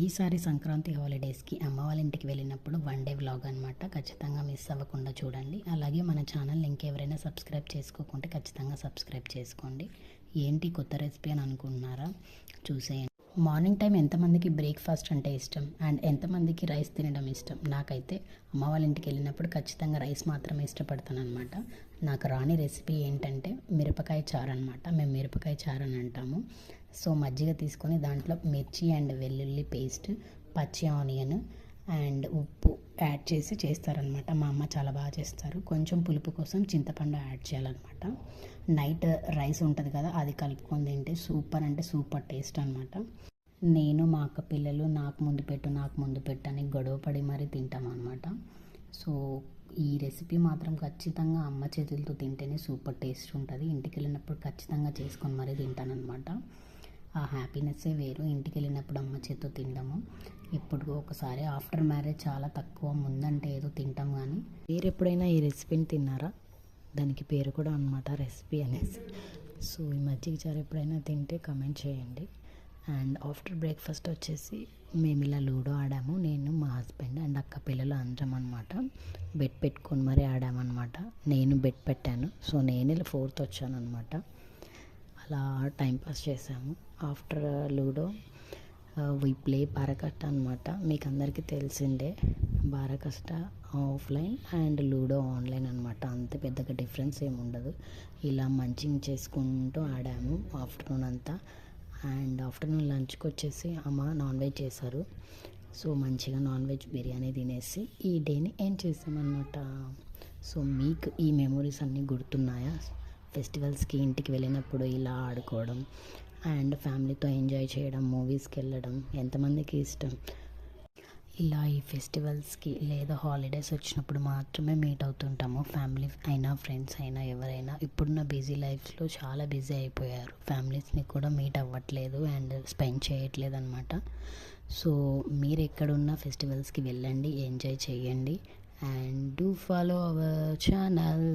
ఈసారి సంక్రాంతి హాలిడేస్కి అమ్మ వాళ్ళ ఇంటికి వెళ్ళినప్పుడు వన్ డే వ్లాగ్ అనమాట. ఖచ్చితంగా మిస్ అవ్వకుండా చూడండి. అలాగే మన ఛానల్ ఇంకెవరైనా సబ్స్క్రైబ్ చేసుకోకుంటే ఖచ్చితంగా సబ్స్క్రైబ్ చేసుకోండి. ఏంటి కొత్త రెసిపీ అని అనుకుంటున్నారా? చూసేయండి. మార్నింగ్ టైం ఎంతమందికి బ్రేక్ఫాస్ట్ అంటే ఇష్టం అండ్ ఎంతమందికి రైస్ తినడం ఇష్టం? నాకైతే అమ్మ వాళ్ళ ఇంటికి వెళ్ళినప్పుడు ఖచ్చితంగా రైస్ మాత్రమే ఇష్టపడతాను అనమాట. నాకు రాని రెసిపీ ఏంటంటే మిరపకాయ చారు అనమాట. మేము మిరపకాయ చారు అని అంటాము. సో మజ్జిగ తీసుకొని దాంట్లో మిర్చి అండ్ వెల్లుల్లి పేస్ట్, పచ్చి ఆనియన్ అండ్ ఉప్పు యాడ్ చేసి చేస్తారనమాట. మా అమ్మ చాలా బాగా చేస్తారు. కొంచెం పులుపు కోసం చింతపండు యాడ్ చేయాలన్నమాట. నైట్ రైస్ ఉంటుంది కదా, అది కలుపుకొని తింటే సూపర్ అంటే సూపర్ టేస్ట్ అనమాట. నేను మా అక్క పిల్లలు నాకు ముందు పెట్టు అని గొడవ పడి మరీ తింటాం అనమాట. సో ఈ రెసిపీ మాత్రం ఖచ్చితంగా అమ్మ చేతులతో తింటేనే సూపర్ టేస్ట్ ఉంటుంది. ఇంటికి వెళ్ళినప్పుడు ఖచ్చితంగా చేసుకొని మరీ తింటానమాట. ఆ హ్యాపీనెస్సే వేరు ఇంటికి వెళ్ళినప్పుడు అమ్మ చేతితో తినడము. ఇప్పుడు ఒకసారి ఆఫ్టర్ మ్యారేజ్ చాలా తక్కువ, ముందంటే ఏదో తింటాం. కానీ మీరు ఎప్పుడైనా ఈ రెసిపీని తిన్నారా? దానికి పేరు కూడా అనమాట రెసిపీ అనేసి. సో ఈ మజ్జిగ చారు ఎప్పుడైనా తింటే కమెంట్ చేయండి. అండ్ ఆఫ్టర్ బ్రేక్ఫాస్ట్ వచ్చేసి మేము ఇలా లూడో ఆడాము. నేను, మా హస్బెండ్ అండ్ అక్క పిల్లలు అందరం అనమాట. బెట్ పెట్టుకొని మరీ ఆడామన్నమాట. నేను బెట్ పెట్టాను. సో నేను ఫోర్త్ వచ్చాను అనమాట. అలా టైంపాస్ చేసాము. ఆఫ్టర్ లూడో వి ప్లే బారకష్ట అనమాట. మీకు అందరికీ తెలిసిందే, బారకష్ట ఆఫ్లైన్ అండ్ లూడో ఆన్లైన్ అనమాట. అంత పెద్దగా డిఫరెన్స్ ఏమి ఉండదు. ఇలా మంచింగ్ చేసుకుంటూ ఆడాము ఆఫ్టర్నూన్ అంతా. అండ్ ఆఫ్టర్నూన్ లంచ్కి వచ్చేసి అమ్మ నాన్ వెజ్ చేశారు. సో మంచిగా నాన్ వెజ్ బిర్యానీ తినేసి ఈ డేని ఏం చేసామన్నమాట. సో మీకు ఈ మెమొరీస్ అన్నీ గుర్తున్నాయా? ఫెస్టివల్స్కి ఇంటికి వెళ్ళినప్పుడు ఇలా ఆడుకోవడం అండ్ ఫ్యామిలీతో ఎంజాయ్ చేయడం, మూవీస్కి వెళ్ళడం ఎంతమందికి ఇష్టం? ఇలా ఈ ఫెస్టివల్స్కి లేదా హాలిడేస్ వచ్చినప్పుడు మాత్రమే మీట్ అవుతుంటాము. ఫ్యామిలీ అయినా ఫ్రెండ్స్ అయినా ఎవరైనా. ఇప్పుడున్న బిజీ లైఫ్స్లో చాలా బిజీ అయిపోయారు. ఫ్యామిలీస్ని కూడా మీట్ అవ్వట్లేదు అండ్ స్పెండ్ చేయట్లేదు అనమాట. సో మీరు ఎక్కడున్న ఫెస్టివల్స్కి వెళ్ళండి, ఎంజాయ్ చేయండి and do follow our channel.